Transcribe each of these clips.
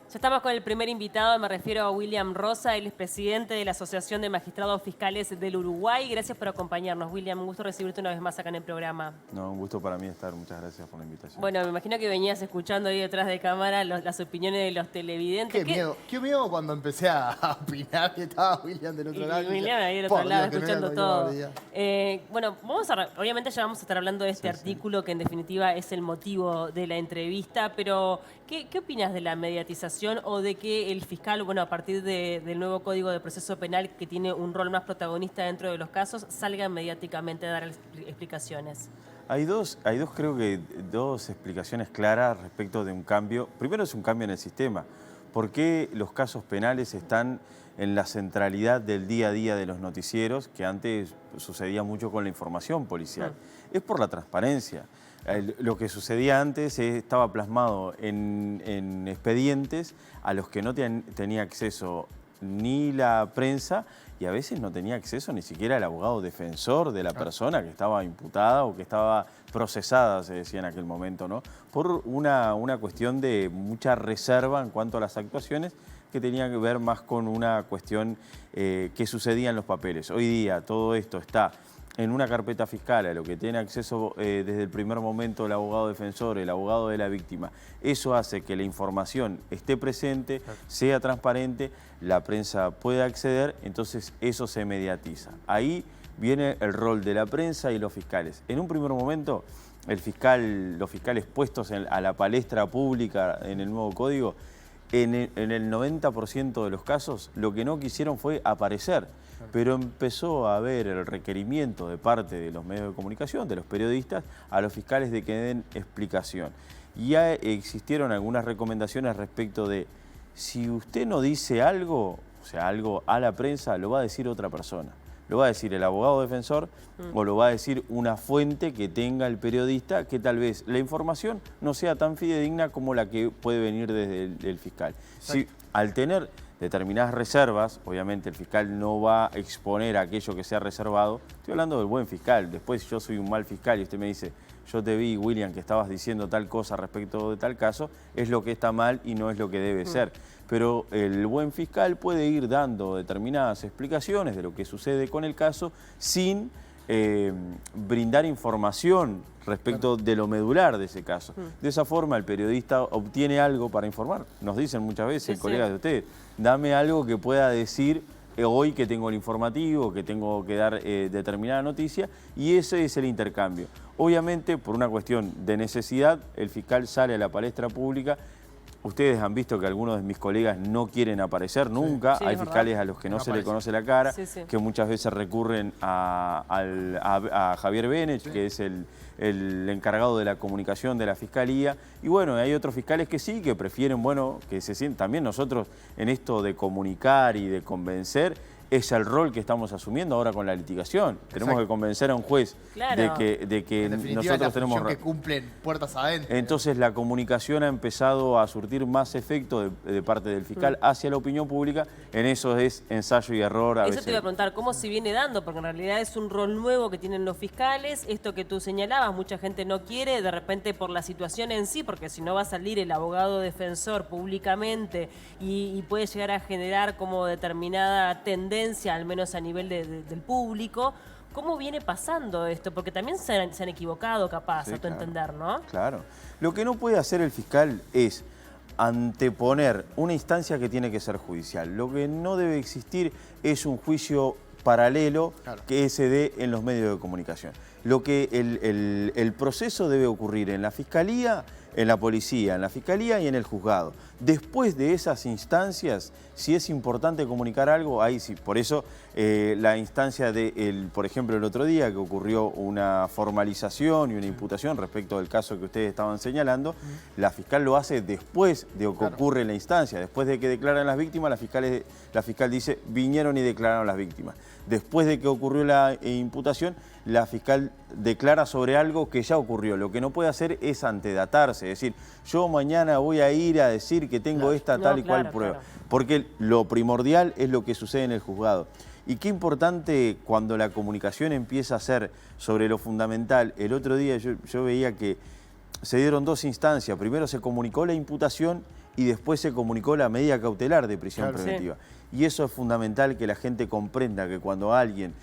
Ya estamos con el primer invitado, me refiero a William Rosa, él es presidente de la Asociación de Magistrados Fiscales del Uruguay. Gracias por acompañarnos, William. Un gusto recibirte una vez más acá en el programa. No, un gusto para mí estar. Muchas gracias por la invitación. Bueno, me imagino que venías escuchando ahí detrás de cámara las opiniones de los televidentes. Qué miedo cuando empecé a opinar que estaba William del otro lado. William ahí del otro lado, escuchando todo. Bueno, obviamente ya vamos a estar hablando de este artículo que en definitiva es el motivo de la entrevista, pero ¿qué opinas de la mediatización o de que el fiscal, bueno, a partir del nuevo Código de Proceso Penal, que tiene un rol más protagonista dentro de los casos, salga mediáticamente a dar explicaciones? Hay dos explicaciones claras respecto de un cambio. Primero es un cambio en el sistema. ¿Por qué los casos penales están en la centralidad del día a día de los noticieros, que antes sucedía mucho con la información policial? Es por la transparencia. Lo que sucedía antes estaba plasmado en expedientes a los que no tenía acceso ni la prensa y a veces no tenía acceso ni siquiera el abogado defensor de la persona que estaba imputada o que estaba procesada, se decía en aquel momento, ¿no? Por una cuestión de mucha reserva en cuanto a las actuaciones que tenía que ver más con una cuestión que sucedía en los papeles. Hoy día todo esto está en una carpeta fiscal, a lo que tiene acceso desde el primer momento el abogado defensor, el abogado de la víctima. Eso hace que la información esté presente, sea transparente, la prensa pueda acceder, entonces eso se mediatiza. Ahí viene el rol de la prensa y los fiscales. En un primer momento, los fiscales puestos a la palestra pública en el nuevo código, en el 90% de los casos, lo que no quisieron fue aparecer. Pero empezó a haber el requerimiento de parte de los medios de comunicación, de los periodistas, a los fiscales de que den explicación. Y ya existieron algunas recomendaciones respecto de si usted no dice algo, o sea, algo a la prensa, lo va a decir otra persona. Lo va a decir el abogado defensor o lo va a decir una fuente que tenga el periodista, que tal vez la información no sea tan fidedigna como la que puede venir desde el fiscal. Si, al tener determinadas reservas, obviamente el fiscal no va a exponer aquello que sea reservado. Estoy hablando del buen fiscal. Después, si yo soy un mal fiscal y usted me dice, yo te vi, William, que estabas diciendo tal cosa respecto de tal caso, es lo que está mal y no es lo que debe ser. Pero el buen fiscal puede ir dando determinadas explicaciones de lo que sucede con el caso sin brindar información respecto de lo medular de ese caso. De esa forma el periodista obtiene algo para informar. Nos dicen muchas veces, colegas de ustedes, dame algo que pueda decir hoy que tengo el informativo, que tengo que dar determinada noticia, y ese es el intercambio. Obviamente, por una cuestión de necesidad, el fiscal sale a la palestra pública. Ustedes han visto que algunos de mis colegas no quieren aparecer nunca. Hay fiscales a los que no se le conoce la cara, que muchas veces recurren a Javier Benech, que es el encargado de la comunicación de la Fiscalía. Y bueno, hay otros fiscales que sí, que prefieren, bueno, que se sienten. También nosotros en esto de comunicar y de convencer, es el rol que estamos asumiendo ahora con la litigación. Tenemos que convencer a un juez de que nosotros tenemos que cumplen puertas adentro. Entonces la comunicación ha empezado a surtir más efecto de parte del fiscal hacia la opinión pública. En eso es ensayo y error a veces. Eso te iba a preguntar, ¿cómo se viene dando? Porque en realidad es un rol nuevo que tienen los fiscales. Esto que tú señalabas, mucha gente no quiere, de repente por la situación en sí, porque si no va a salir el abogado defensor públicamente y puede llegar a generar como determinada tendencia, al menos a nivel del público. ¿Cómo viene pasando esto? Porque también se han equivocado, capaz, a tu entender, ¿no? Claro. Lo que no puede hacer el fiscal es anteponer una instancia que tiene que ser judicial. Lo que no debe existir es un juicio paralelo que se dé en los medios de comunicación. Lo que el proceso debe ocurrir en la Fiscalía, en la Policía, en la Fiscalía y en el Juzgado. Después de esas instancias, si es importante comunicar algo, ahí sí. Por eso la instancia por ejemplo, el otro día que ocurrió una formalización y una imputación respecto del caso que ustedes estaban señalando, la fiscal lo hace después de que ocurre la instancia. Después de que declaran las víctimas, la fiscal dice, vinieron y declararon las víctimas. Después de que ocurrió la imputación, la fiscal declara sobre algo que ya ocurrió. Lo que no puede hacer es antedatarse, es decir, yo mañana voy a ir a decir que tengo esta tal y cual prueba. Porque lo primordial es lo que sucede en el juzgado. Y qué importante cuando la comunicación empieza a ser sobre lo fundamental. El otro día yo veía que se dieron dos instancias. Primero se comunicó la imputación y después se comunicó la medida cautelar de prisión Claro. preventiva. Y eso es fundamental que la gente comprenda que cuando alguien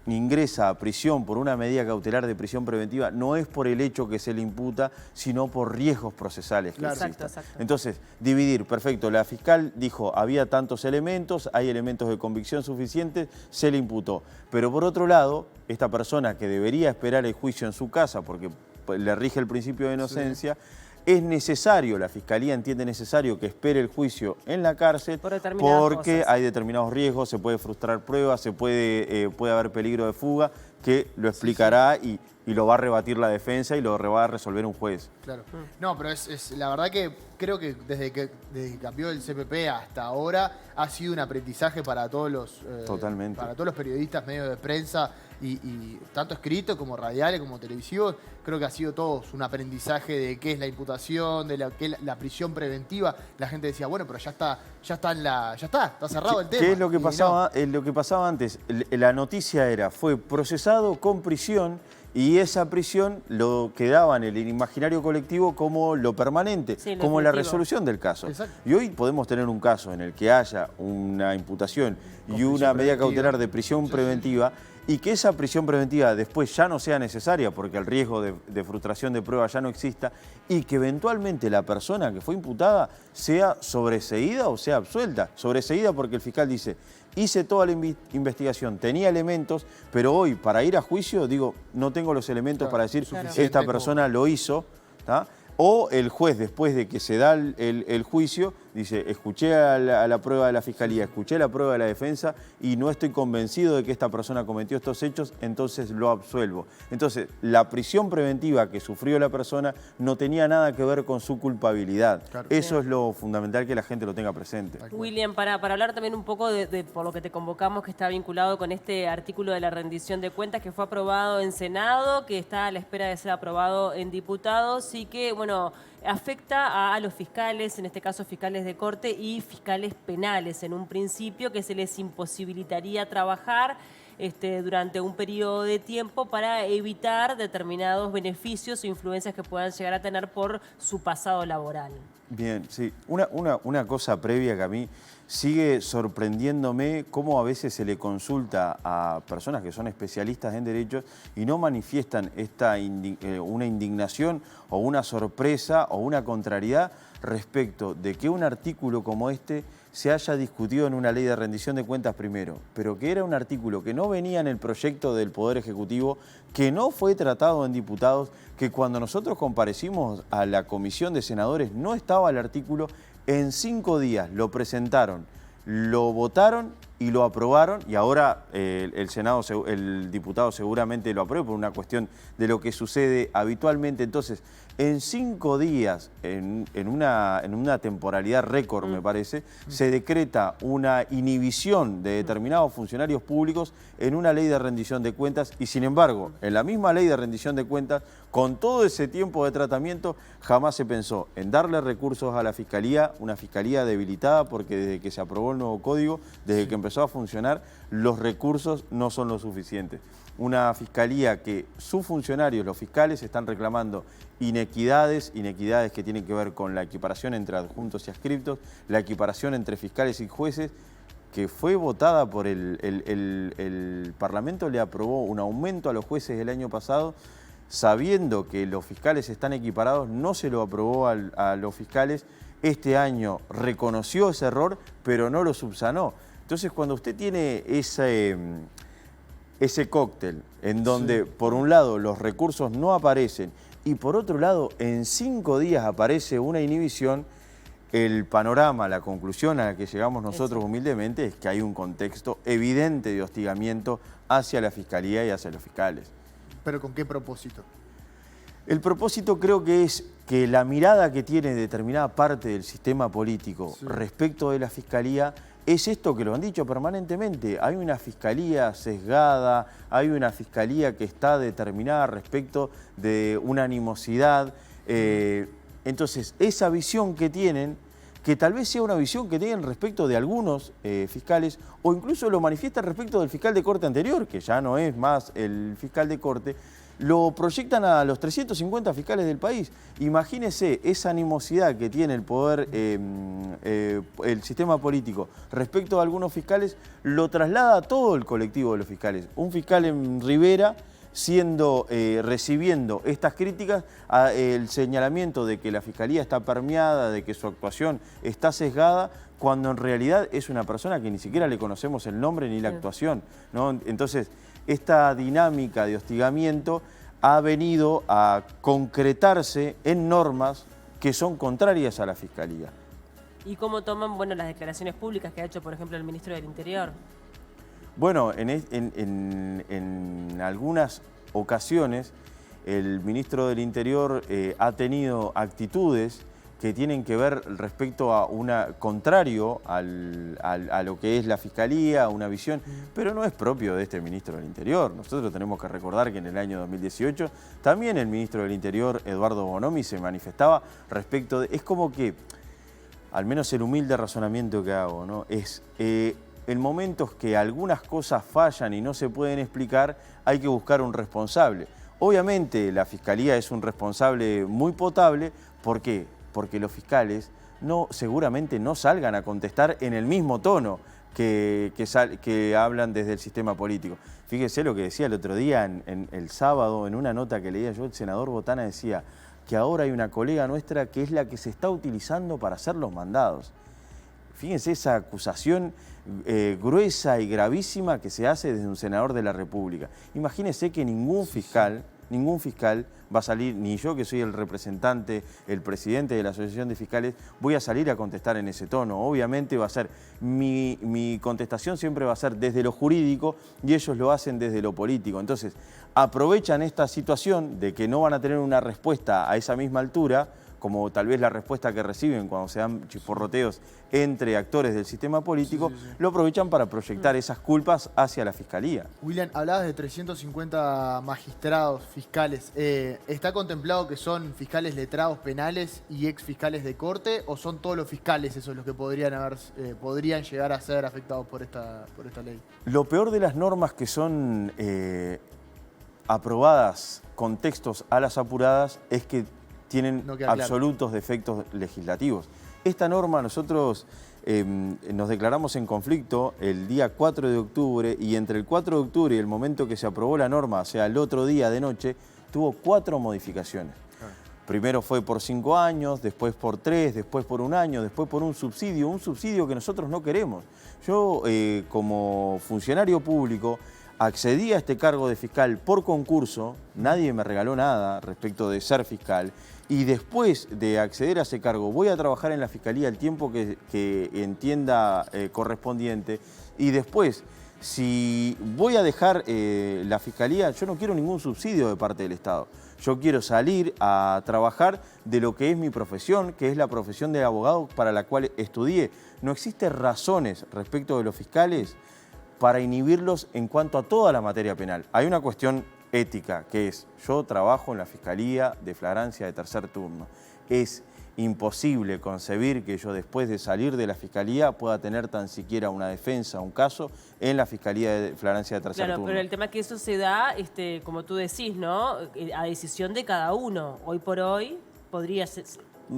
ingresa a prisión por una medida cautelar de prisión preventiva, no es por el hecho que se le imputa, sino por riesgos procesales que Claro. existan. Exacto. Entonces, dividir, perfecto, la fiscal dijo, había tantos elementos, hay elementos de convicción suficientes, se le imputó. Pero por otro lado, esta persona que debería esperar el juicio en su casa, porque le rige el principio de inocencia, es necesario, la Fiscalía entiende necesario que espere el juicio en la cárcel Por determinadas porque cosas. hay determinados riesgos, se puede frustrar pruebas, puede haber peligro de fuga, que lo explicará y lo va a rebatir la defensa y lo va a resolver un juez. Claro. No, pero la verdad que creo que desde que cambió el CPP hasta ahora ha sido un aprendizaje para todos los, Totalmente. para todos los periodistas, medios de prensa y tanto escritos como radiales como televisivos. Creo que ha sido todos un aprendizaje de qué es la imputación, de qué es la prisión preventiva. La gente decía, bueno, pero ya está cerrado el tema. ¿Qué es lo que Y pasaba? Lo que pasaba antes, la noticia fue procesado con prisión y esa prisión lo quedaba en el imaginario colectivo como lo permanente, Sí, lo como la definitivo. resolución del caso. Exacto. Y hoy podemos tener un caso en el que haya una imputación y una medida preventiva. cautelar de prisión preventiva y que esa prisión preventiva después ya no sea necesaria porque el riesgo de frustración de prueba ya no exista y que eventualmente la persona que fue imputada sea sobreseída o sea absuelta. Sobreseída porque el fiscal dice, hice toda la investigación, tenía elementos, pero hoy para ir a juicio, digo, no tengo los elementos para decir, esta persona lo hizo, ¿tá? O el juez, después de que se da el juicio, dice, escuché a la prueba de la Fiscalía, escuché la prueba de la defensa y no estoy convencido de que esta persona cometió estos hechos, entonces lo absuelvo. Entonces, la prisión preventiva que sufrió la persona no tenía nada que ver con su culpabilidad. Claro. Eso es lo fundamental que la gente lo tenga presente. William, para hablar también un poco por lo que te convocamos, que está vinculado con este artículo de la rendición de cuentas que fue aprobado en Senado, que está a la espera de ser aprobado en diputados y que, bueno, afecta a los fiscales, en este caso fiscales de corte y fiscales penales en un principio, que se les imposibilitaría trabajar durante un periodo de tiempo para evitar determinados beneficios o influencias que puedan llegar a tener por su pasado laboral. Bien, sí. Una cosa previa que a mí sigue sorprendiéndome cómo a veces se le consulta a personas que son especialistas en derechos y no manifiestan una indignación o una sorpresa o una contrariedad respecto de que un artículo como este se haya discutido en una ley de rendición de cuentas primero, pero que era un artículo que no venía en el proyecto del Poder Ejecutivo, que no fue tratado en diputados, que cuando nosotros comparecimos a la Comisión de Senadores no estaba el artículo, en 5 días lo presentaron, lo votaron y lo aprobaron, y ahora el diputado seguramente lo apruebe por una cuestión de lo que sucede habitualmente. Entonces, en 5 días, en una temporalidad récord, me parece, se decreta una inhibición de determinados funcionarios públicos en una ley de rendición de cuentas y, sin embargo, en la misma ley de rendición de cuentas, con todo ese tiempo de tratamiento, jamás se pensó en darle recursos a la Fiscalía, una Fiscalía debilitada porque desde que se aprobó el nuevo código, desde que empezó a funcionar, los recursos no son lo suficientes. Una Fiscalía que sus funcionarios, los fiscales, están reclamando inequidades que tienen que ver con la equiparación entre adjuntos y adscriptos, la equiparación entre fiscales y jueces, que fue votada por el Parlamento, le aprobó un aumento a los jueces el año pasado, sabiendo que los fiscales están equiparados, no se lo aprobó a los fiscales. Este año reconoció ese error, pero no lo subsanó. Entonces, cuando usted tiene ese cóctel en donde, por un lado, los recursos no aparecen y, por otro lado, en 5 días aparece una inhibición, el panorama, la conclusión a la que llegamos nosotros humildemente es que hay un contexto evidente de hostigamiento hacia la Fiscalía y hacia los fiscales. ¿Pero con qué propósito? El propósito creo que es que la mirada que tiene determinada parte del sistema político respecto de la Fiscalía es esto que lo han dicho permanentemente. Hay una Fiscalía sesgada, hay una Fiscalía que está determinada respecto de una animosidad. Entonces, esa visión que tienen, que tal vez sea una visión que tienen respecto de algunos fiscales, o incluso lo manifiestan respecto del fiscal de corte anterior, que ya no es más el fiscal de corte, lo proyectan a los 350 fiscales del país. Imagínese esa animosidad que tiene el poder, el sistema político respecto a algunos fiscales, lo traslada a todo el colectivo de los fiscales. Un fiscal en Rivera recibiendo estas críticas, el señalamiento de que la Fiscalía está permeada, de que su actuación está sesgada, cuando en realidad es una persona que ni siquiera le conocemos el nombre ni la actuación, ¿no? Entonces, esta dinámica de hostigamiento ha venido a concretarse en normas que son contrarias a la Fiscalía. ¿Y cómo toman, bueno, las declaraciones públicas que ha hecho, por ejemplo, el ministro del Interior? Bueno, en algunas ocasiones el ministro del Interior ha tenido actitudes que tienen que ver respecto a contrario a lo que es la Fiscalía, a una visión, pero no es propio de este ministro del Interior. Nosotros tenemos que recordar que en el año 2018 también el ministro del Interior, Eduardo Bonomi, se manifestaba respecto de... Es como que, al menos el humilde razonamiento que hago, ¿no? Es en momentos que algunas cosas fallan y no se pueden explicar, hay que buscar un responsable. Obviamente la Fiscalía es un responsable muy potable. ¿Por qué? Porque los fiscales seguramente no salgan a contestar en el mismo tono que hablan desde el sistema político. Fíjese lo que decía el otro día, el sábado, en una nota que leía yo, el senador Botana decía que ahora hay una colega nuestra que es la que se está utilizando para hacer los mandados. Fíjense esa acusación gruesa y gravísima que se hace desde un senador de la República. Imagínese que ningún fiscal va a salir, ni yo que soy el representante, el presidente de la Asociación de Fiscales, voy a salir a contestar en ese tono. Obviamente va a ser, mi contestación siempre va a ser desde lo jurídico y ellos lo hacen desde lo político. Entonces, aprovechan esta situación de que no van a tener una respuesta a esa misma altura, como tal vez la respuesta que reciben cuando se dan chisporroteos entre actores del sistema político, lo aprovechan para proyectar esas culpas hacia la Fiscalía. William, hablabas de 350 magistrados, fiscales. ¿Está contemplado que son fiscales letrados penales y ex fiscales de corte, o son todos los fiscales esos los que podrían llegar a ser afectados por esta ley? Lo peor de las normas que son aprobadas con textos a las apuradas es que tienen absolutos defectos legislativos. Esta norma nosotros nos declaramos en conflicto el día 4 de octubre y entre el 4 de octubre y el momento que se aprobó la norma, o sea, el otro día de noche, tuvo 4 modificaciones. Primero fue por 5 años, después por 3, después por 1 año, después por un subsidio que nosotros no queremos. Yo, como funcionario público, accedí a este cargo de fiscal por concurso, nadie me regaló nada respecto de ser fiscal, y después de acceder a ese cargo voy a trabajar en la Fiscalía el tiempo que entienda correspondiente, y después, si voy a dejar la Fiscalía, yo no quiero ningún subsidio de parte del Estado. Yo quiero salir a trabajar de lo que es mi profesión, que es la profesión de abogado para la cual estudié. No existen razones respecto de los fiscales para inhibirlos en cuanto a toda la materia penal. Hay una cuestión ética, que es, yo trabajo en la Fiscalía de Flagrancia de tercer turno. Es imposible concebir que yo después de salir de la Fiscalía pueda tener tan siquiera una defensa, un caso, en la Fiscalía de Flagrancia de tercer turno. Pero el tema es que eso se da, como tú decís, ¿no? A decisión de cada uno. Hoy por hoy podría ser,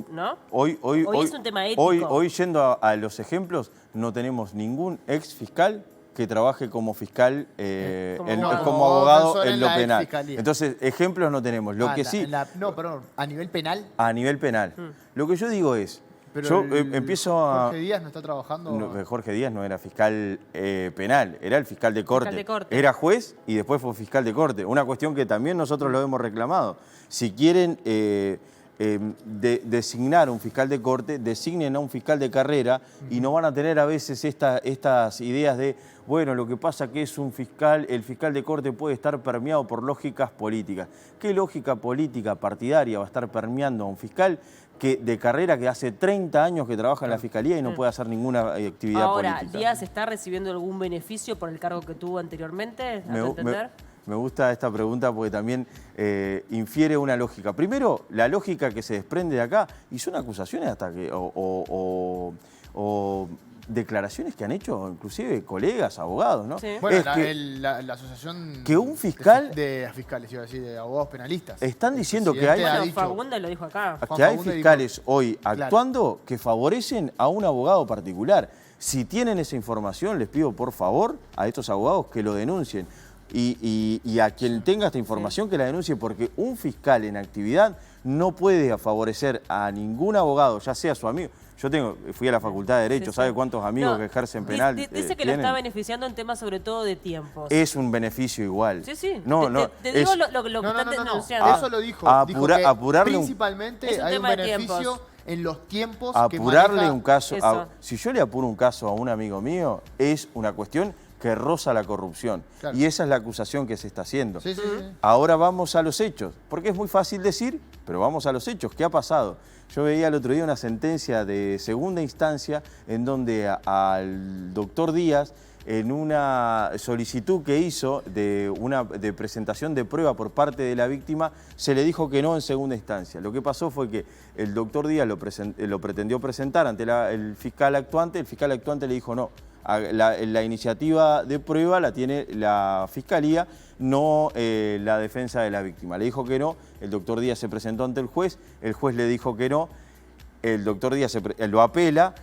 ¿no? Hoy es un tema ético. Hoy yendo a los ejemplos, no tenemos ningún ex fiscal que trabaje como fiscal, como abogado en lo penal. Entonces, ejemplos no tenemos. Lo que sí... perdón, ¿a nivel penal? A nivel penal. Lo que yo digo es... Jorge Díaz no está trabajando... No, Jorge Díaz no era fiscal penal, era el fiscal de corte. Era juez y después fue fiscal de corte. Una cuestión que también nosotros lo hemos reclamado. Si quieren designar un fiscal de corte, designen a un fiscal de carrera y no van a tener a veces estas ideas de, bueno, lo que pasa que es un fiscal, el fiscal de corte puede estar permeado por lógicas políticas. ¿Qué lógica política partidaria va a estar permeando a un fiscal de carrera que hace 30 años que trabaja en la Fiscalía y no puede hacer ninguna actividad política? Ahora, ¿Díaz está recibiendo algún beneficio por el cargo que tuvo anteriormente? Me gusta esta pregunta porque también infiere una lógica. Primero, la lógica que se desprende de acá, y son acusaciones hasta que, declaraciones que han hecho inclusive colegas, abogados, ¿no? Sí. Bueno, Es que la asociación que un fiscal- de fiscales, iba a decir, de abogados penalistas. están El diciendo que presidente hay- ha Bueno, dicho- Fagundes lo dijo acá. Juan que hay Fagundes fiscales dijo- hoy Claro. actuando que favorecen a un abogado particular. Si tienen esa información, les pido por favor a estos abogados que lo denuncien. Y a quien tenga esta información que la denuncie, porque un fiscal en actividad no puede favorecer a ningún abogado, ya sea su amigo. Yo fui a la Facultad de Derecho, Sí, sí. ¿sabe cuántos amigos No, que ejercen penal dice que lo tienen? está beneficiando en temas sobre todo de tiempos. Es un beneficio igual. Sí, sí. No, no, Te digo es- lo que No, no, están no, no, denunciando. eso lo dijo. Dijo apura- que apurarle un- principalmente Es un hay un tema de beneficio tiempos. en los tiempos que apurarle maneja. un caso, Eso. si yo le apuro un caso a un amigo mío, es una cuestión que roza la corrupción. Claro. Y esa es la acusación que se está haciendo. Sí, sí, sí. Ahora vamos a los hechos, porque es muy fácil decir, pero vamos a los hechos. ¿Qué ha pasado? Yo veía el otro día una sentencia de segunda instancia en donde al doctor Díaz, en una solicitud que hizo de presentación de prueba por parte de la víctima, se le dijo que no en segunda instancia. Lo que pasó fue que el doctor Díaz lo pretendió presentar ante el fiscal actuante le dijo no. La iniciativa de prueba la tiene la Fiscalía, no la defensa de la víctima. Le dijo que no, el doctor Díaz se presentó ante el juez le dijo que no, el doctor Díaz lo apela,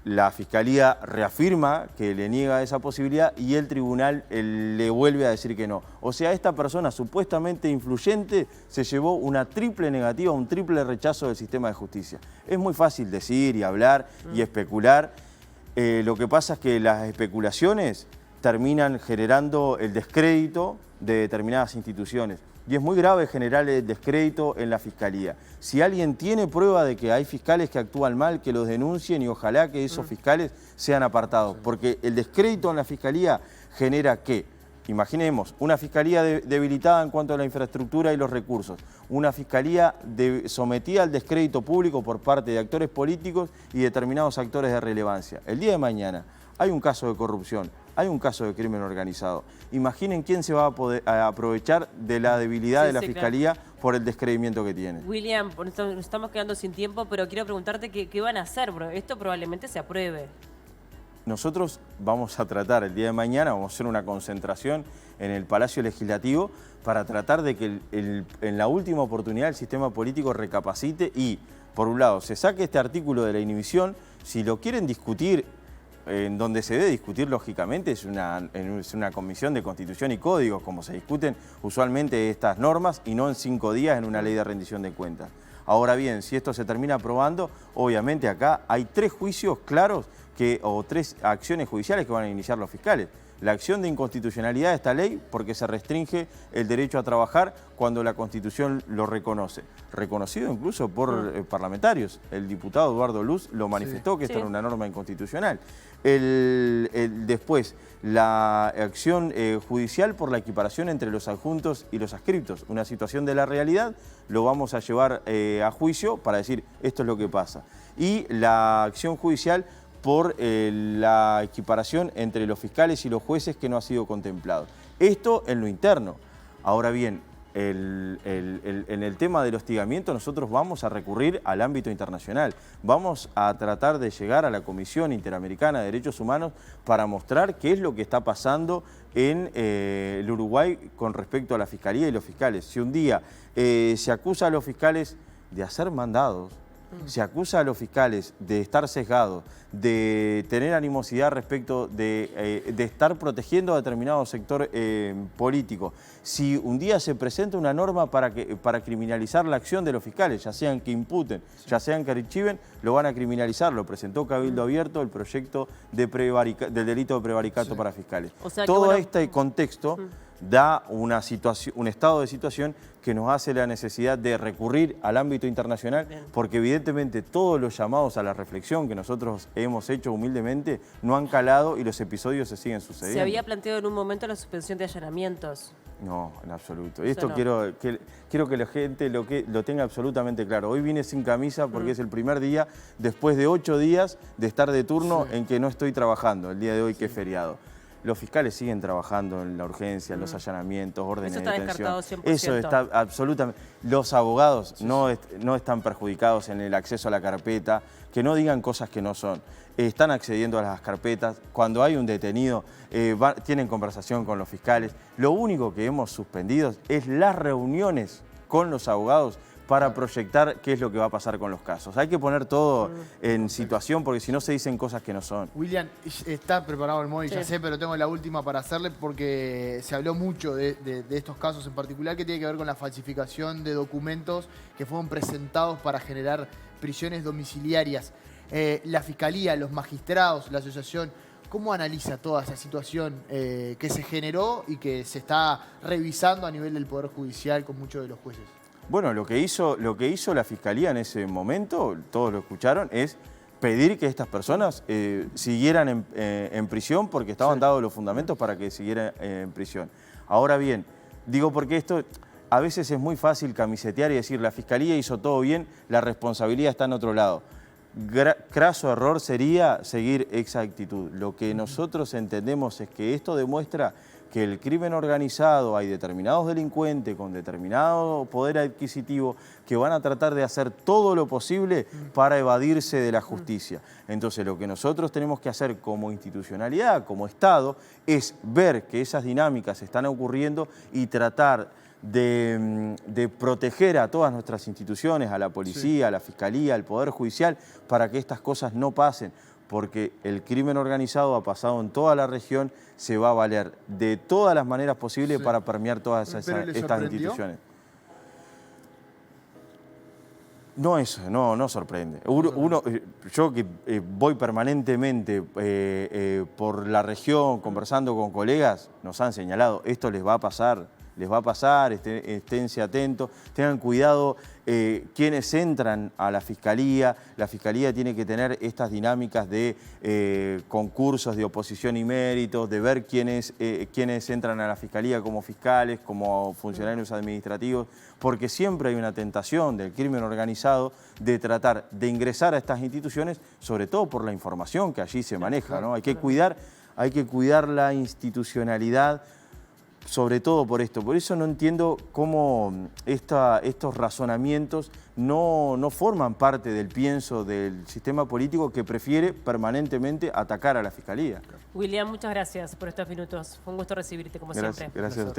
la Fiscalía reafirma que le niega esa posibilidad y el tribunal le vuelve a decir que no. O sea, esta persona supuestamente influyente se llevó una triple negativa, un triple rechazo del sistema de justicia. Es muy fácil decir y hablar y especular. Lo que pasa es que las especulaciones terminan generando el descrédito de determinadas instituciones. Y es muy grave generar el descrédito en la Fiscalía. Si alguien tiene prueba de que hay fiscales que actúan mal, que los denuncien y ojalá que esos fiscales sean apartados. Porque el descrédito en la Fiscalía genera que, imaginemos, una Fiscalía debilitada en cuanto a la infraestructura y los recursos, una Fiscalía sometida al descrédito público por parte de actores políticos y determinados actores de relevancia. El día de mañana hay un caso de corrupción, hay un caso de crimen organizado. Imaginen quién se va a poder aprovechar de la debilidad Sí, de la sí, Fiscalía por el descreimiento que tiene. William, nos estamos quedando sin tiempo, pero quiero preguntarte qué van a hacer, bro. Esto probablemente se apruebe. Nosotros vamos a tratar el día de mañana, vamos a hacer una concentración en el Palacio Legislativo para tratar de que en la última oportunidad el sistema político recapacite y, por un lado, se saque este artículo de la inhibición. Si lo quieren discutir, en donde se debe discutir lógicamente es una comisión de Constitución y Códigos, como se discuten usualmente estas normas, y no en 5 días en una ley de rendición de cuentas. Ahora bien, si esto se termina aprobando, obviamente acá hay 3 juicios claros o 3 acciones judiciales que van a iniciar los fiscales. La acción de inconstitucionalidad de esta ley porque se restringe el derecho a trabajar cuando la Constitución lo reconoce. Reconocido incluso por parlamentarios. El diputado Eduardo Luz lo manifestó que esta era una norma inconstitucional. Después, la acción judicial por la equiparación entre los adjuntos y los adscriptos. Una situación de la realidad, lo vamos a llevar a juicio para decir esto es lo que pasa. Y la acción judicial por la equiparación entre los fiscales y los jueces que no ha sido contemplado. Esto en lo interno. Ahora bien, en el tema del hostigamiento nosotros vamos a recurrir al ámbito internacional. Vamos a tratar de llegar a la Comisión Interamericana de Derechos Humanos para mostrar qué es lo que está pasando en el Uruguay con respecto a la Fiscalía y los fiscales. Si un día se acusa a los fiscales de hacer mandados, se acusa a los fiscales de estar sesgados, de tener animosidad respecto de estar protegiendo a determinado sector político. Si un día se presenta una norma para criminalizar la acción de los fiscales, ya sean que imputen, ya sean que archiven, lo van a criminalizar. Lo presentó Cabildo Abierto el proyecto del delito de prevaricato para fiscales. O sea que, todo bueno, este contexto da un estado de situación que nos hace la necesidad de recurrir al ámbito internacional, porque evidentemente todos los llamados a la reflexión que nosotros hemos hecho humildemente no han calado y los episodios se siguen sucediendo. Se había planteado en un momento la suspensión de allanamientos. No, en absoluto. Esto no. quiero que la gente lo tenga absolutamente claro. Hoy vine sin camisa porque es el primer día, después de 8 días de estar de turno en que no estoy trabajando, el día de hoy que es feriado. los fiscales siguen trabajando en la urgencia, en los allanamientos, órdenes Eso está de detención. descartado 100%. Eso está absolutamente... Los abogados no están perjudicados en el acceso a la carpeta, que no digan cosas que no son. Están accediendo a las carpetas. Cuando hay un detenido, tienen conversación con los fiscales. Lo único que hemos suspendido es las reuniones con los abogados para proyectar qué es lo que va a pasar con los casos. Hay que poner todo en situación porque si no se dicen cosas que no son. William, está preparado el móvil, Sí. ya sé, pero tengo la última para hacerle porque se habló mucho de estos casos en particular que tiene que ver con la falsificación de documentos que fueron presentados para generar prisiones domiciliarias. La Fiscalía, los magistrados, la asociación, ¿cómo analiza toda esa situación que se generó y que se está revisando a nivel del Poder Judicial con muchos de los jueces? Bueno, lo que hizo la Fiscalía en ese momento, todos lo escucharon, es pedir que estas personas siguieran en prisión porque estaban dados los fundamentos para que siguieran en prisión. Ahora bien, digo porque esto a veces es muy fácil camisetear y decir la Fiscalía hizo todo bien, la responsabilidad está en otro lado. Craso error sería seguir esa actitud. Lo que nosotros entendemos es que esto demuestra que el crimen organizado, hay determinados delincuentes con determinado poder adquisitivo que van a tratar de hacer todo lo posible para evadirse de la justicia. Entonces lo que nosotros tenemos que hacer como institucionalidad, como Estado, es ver que esas dinámicas están ocurriendo y tratar de proteger a todas nuestras instituciones, a la policía, a la fiscalía, al Poder Judicial, para que estas cosas no pasen, porque el crimen organizado ha pasado en toda la región, se va a valer de todas las maneras posibles para permear todas estas instituciones. No sorprende. Yo que voy permanentemente por la región conversando con colegas, nos han señalado, esto les va a pasar, esténse atentos, tengan cuidado quienes entran a la Fiscalía. La Fiscalía tiene que tener estas dinámicas de concursos de oposición y méritos, de ver quiénes entran a la Fiscalía como fiscales, como funcionarios administrativos, porque siempre hay una tentación del crimen organizado de tratar de ingresar a estas instituciones, sobre todo por la información que allí se maneja, ¿no? Hay que cuidar la institucionalidad, sobre todo por esto. Por eso no entiendo cómo estos razonamientos no forman parte del pienso del sistema político que prefiere permanentemente atacar a la Fiscalía. William, muchas gracias por estos minutos. Fue un gusto recibirte como siempre. Gracias a usted.